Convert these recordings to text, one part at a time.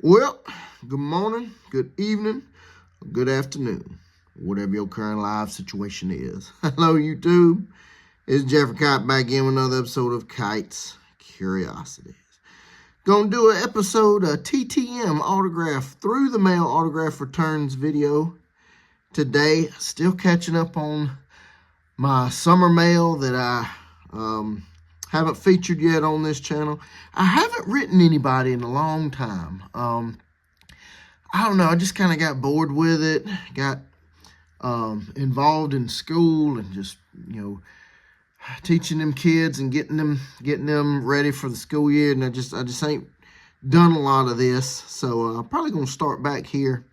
Well, good morning, good evening, good afternoon, whatever your current live situation is. Hello, YouTube. It's Jeffrey Kite back in with another episode of Kite's Curiosities. Gonna do an episode of TTM autograph through the mail autograph returns video today. Still catching up on my summer mail that I haven't featured yet on this channel. I haven't written anybody in a long time. I don't know, I just kind of got bored with it, got involved in school and just, teaching them kids and getting them ready for the school year, and I just ain't done a lot of this. So I'm probably going to start back here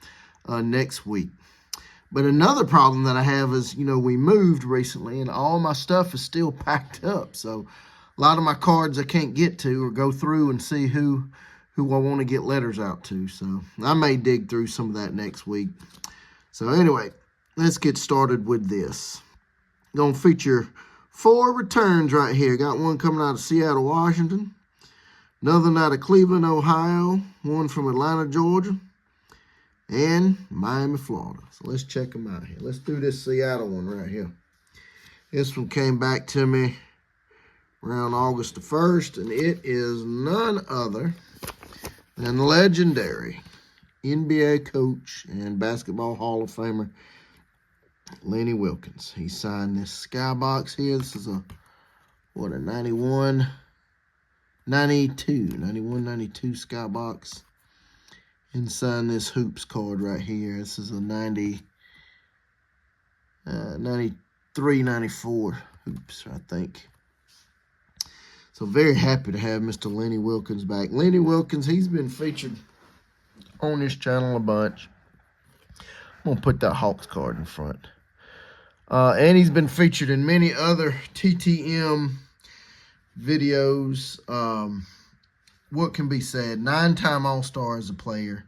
next week. But another problem that I have is, we moved recently and all my stuff is still packed up. So a lot of my cards I can't get to or go through and see who I want to get letters out to. So I may dig through some of that next week. So anyway, let's get started with this. Going to feature 4 returns right here. Got one coming out of Seattle, Washington. Another out of Cleveland, Ohio. One from Atlanta, Georgia. And Miami, Florida. So let's check them out here. Let's do this Seattle one right here. This one came back to me around August the 1st, and it is none other than legendary NBA coach and basketball Hall of Famer Lenny Wilkens. He signed this skybox here. This is a 91, 92 skybox. And sign this hoops card right here. This is a 93, 94 hoops, I think. So very happy to have Mr. Lenny Wilkens back. Lenny Wilkens, he's been featured on this channel a bunch. I'm going to put that Hawks card in front. And he's been featured in many other TTM videos. What can be said? 9-time All-Star as a player.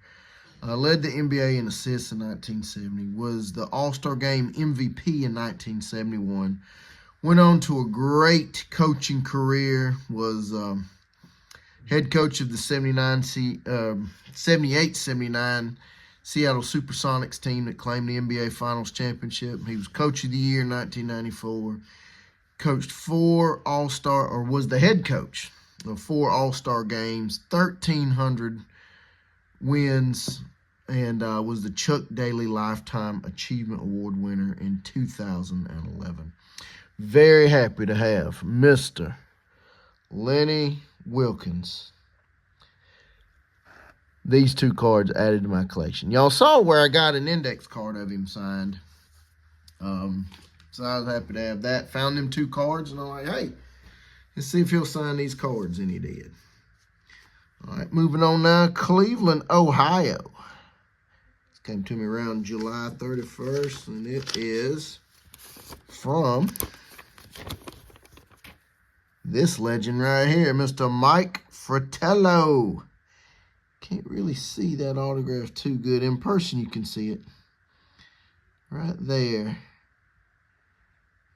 Led the NBA in assists in 1970. Was the All-Star Game MVP in 1971. Went on to a great coaching career. Was head coach of the 78-79 Seattle Supersonics team that claimed the NBA Finals championship. He was coach of the year in 1994. Coached 4 All-Star, or was the head coach of 4 All-Star games, 1,300 wins, and was the Chuck Daly Lifetime Achievement Award winner in 2011. Very happy to have Mr. Lenny Wilkens. These 2 cards added to my collection. Y'all saw where I got an index card of him signed. So I was happy to have that. Found them 2 cards, and I'm like, hey, let's see if he'll sign these cards, and he did. All right, moving on now. Cleveland, Ohio. This came to me around July 31st, and it is from this legend right here, Mr. Mike Fratello. Can't really see that autograph too good. In person, you can see it. Right there.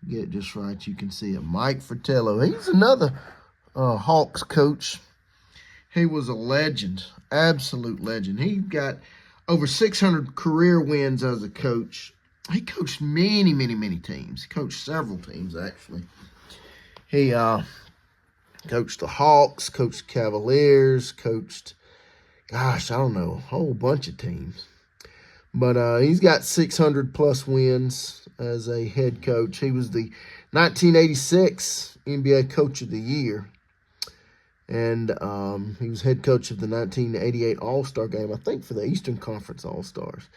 Get it just right, you can see it. Mike Fratello. He's another Hawks coach. He was a legend, absolute legend. He got over 600 career wins as a coach. He coached many teams. He coached several teams, actually. He coached the Hawks, coached the Cavaliers, coached, gosh, I don't know, a whole bunch of teams. But he's got 600-plus wins as a head coach. He was the 1986 NBA Coach of the Year. And he was head coach of the 1988 All-Star Game, I think, for the Eastern Conference All-Stars.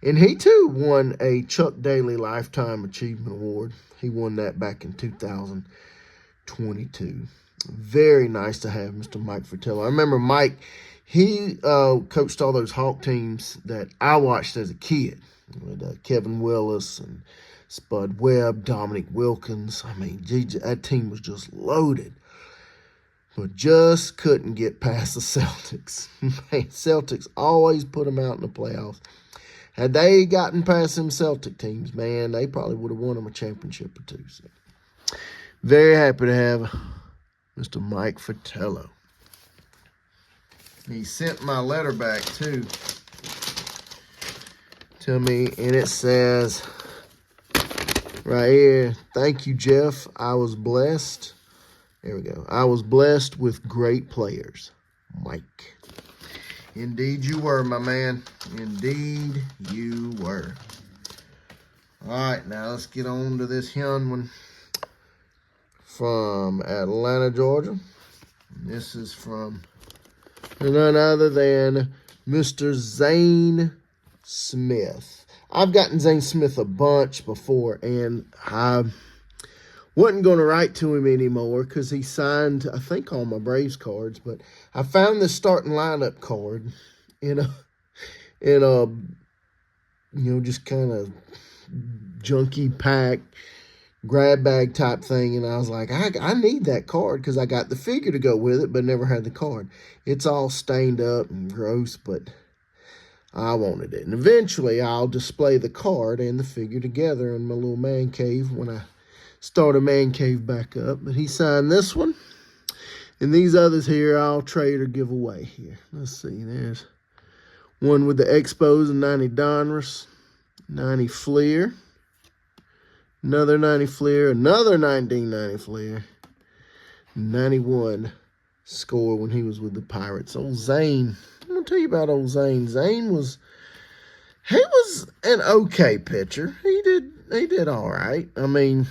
And he, too, won a Chuck Daly Lifetime Achievement Award. He won that back in 2022. Very nice to have Mr. Mike Fratello. I remember Mike, he coached all those Hawk teams that I watched as a kid. With Kevin Willis and Spud Webb, Dominic Wilkins. I mean, that team was just loaded. But just couldn't get past the Celtics. Man, Celtics always put them out in the playoffs. Had they gotten past them Celtic teams, man, they probably would have won them a championship or 2. So, very happy to have Mr. Mike Fratello. He sent my letter back, too, to me, and it says right here, "Thank you, Jeff. I was blessed." There we go. "I was blessed with great players. Mike." Indeed you were, my man. Indeed you were. All right, now let's get on to this young one from Atlanta, Georgia. This is from none other than Mr. Zane Smith. I've gotten Zane Smith a bunch before, and I wasn't going to write to him anymore because he signed, I think, all my Braves cards. But I found this starting lineup card in a just kind of junky pack grab bag type thing, and I was like, I need that card because I got the figure to go with it, but never had the card. It's all stained up and gross, but I wanted it. And eventually I'll display the card and the figure together in my little man cave when I start a man cave back up. But he signed this one, and these others here I'll trade or give away here. Let's see, there's one with the Expos and 90 Donruss, 90 Fleer, another 90 Fleer, another 1990 Fleer, 91 score when he was with the Pirates. Old Zane, I'm going to tell you about old Zane. Zane was an okay pitcher. He did all right. I mean,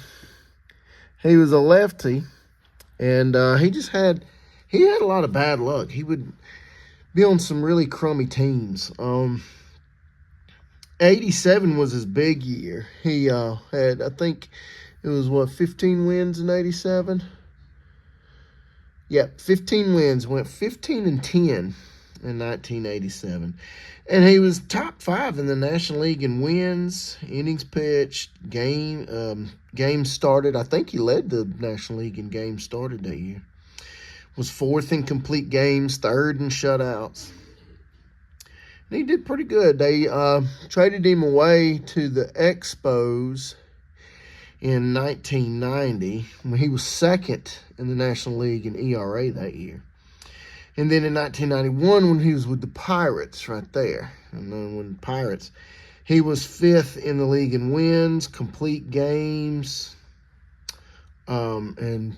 he was a lefty, and he had a lot of bad luck. He would be on some really crummy teams. 87 was his big year. He had, I think it was, 15 wins in 87? Yep, 15 wins. Went 15-10 in 1987. And he was top 5 in the National League in wins, innings pitched, games started. I think he led the National League in games started that year. Was 4th in complete games, 3rd in shutouts. And he did pretty good. They traded him away to the Expos in 1990 when he was 2nd in the National League in ERA that year. And then in 1991 when he was with the Pirates right there. And then when the Pirates, he was 5th in the league in wins, complete games, and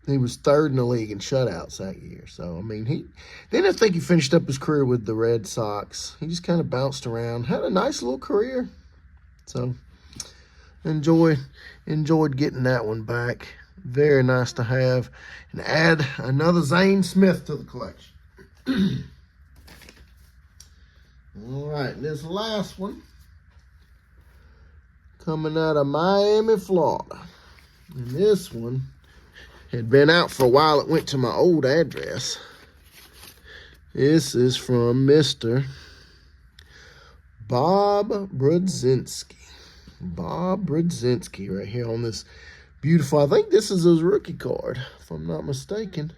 he was 3rd in the league in shutouts that year. So, I mean, I think he finished up his career with the Red Sox. He just kind of bounced around. Had a nice little career. So, enjoyed getting that one back. Very nice to have. And add another Zane Smith to the collection. All right, this last one coming out of Miami, Florida. And this one had been out for a while. It went to my old address. This is from Mr. Bob Brudzinski. Bob Brudzinski right here on this beautiful, I think this is his rookie card, if I'm not mistaken.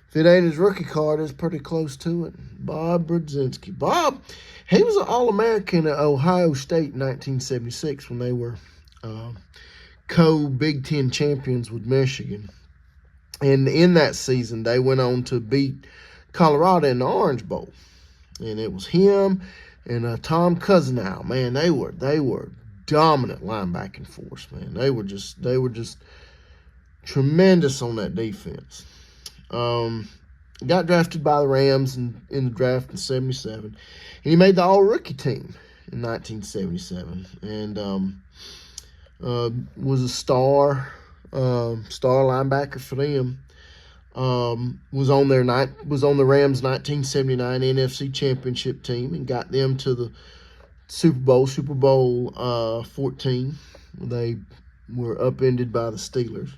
If it ain't his rookie card, it's pretty close to it. Bob Brudzinski. Bob, he was an All-American at Ohio State in 1976 when they were co-Big Ten champions with Michigan. And in that season, they went on to beat Colorado in the Orange Bowl. And it was him and Tom Cousinow. Man, they were dominant linebacking force, man. They were just tremendous on that defense. Got drafted by the Rams in the draft in 77. And he made the all-rookie team in 1977. And was a star linebacker for them. Was on the Rams 1979 NFC Championship team and got them to the Super Bowl 14. They were upended by the Steelers.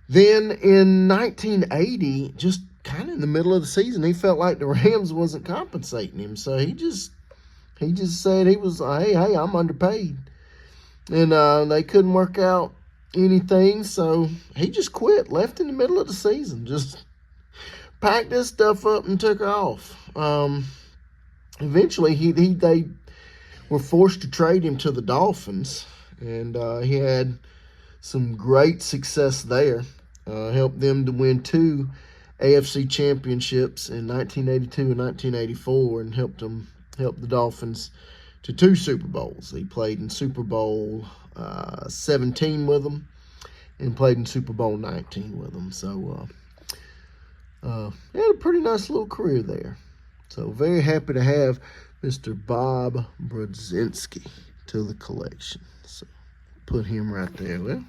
Then in 1980, just kind of in the middle of the season, he felt like the Rams wasn't compensating him, so he just said he was, hey, I'm underpaid. And they couldn't work out anything, so he just quit, left in the middle of the season, just packed his stuff up and took off. Eventually, they were forced to trade him to the Dolphins, and he had some great success there. Helped them to win 2 AFC championships in 1982 and 1984 and helped the Dolphins to 2 Super Bowls. He played in Super Bowl 17 with them and played in Super Bowl 19 with them. So he had a pretty nice little career there. So very happy to have Mr. Bob Brzezinski to the collection. So put him right there.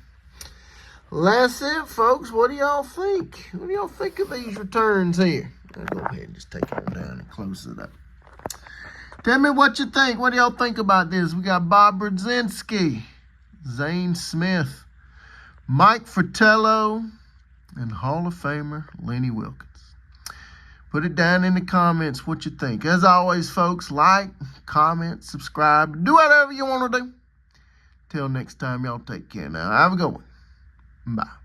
Well, that's it, folks. What do y'all think? What do y'all think of these returns here? I'll go ahead and just take it on down and close it up. Tell me what you think. What do y'all think about this? We got Bob Brzezinski, Zane Smith, Mike Fratello, and Hall of Famer Lenny Wilkens. Put it down in the comments what you think. As always, folks, like, comment, subscribe, do whatever you want to do. Till next time, y'all take care now. Have a good one. Bye.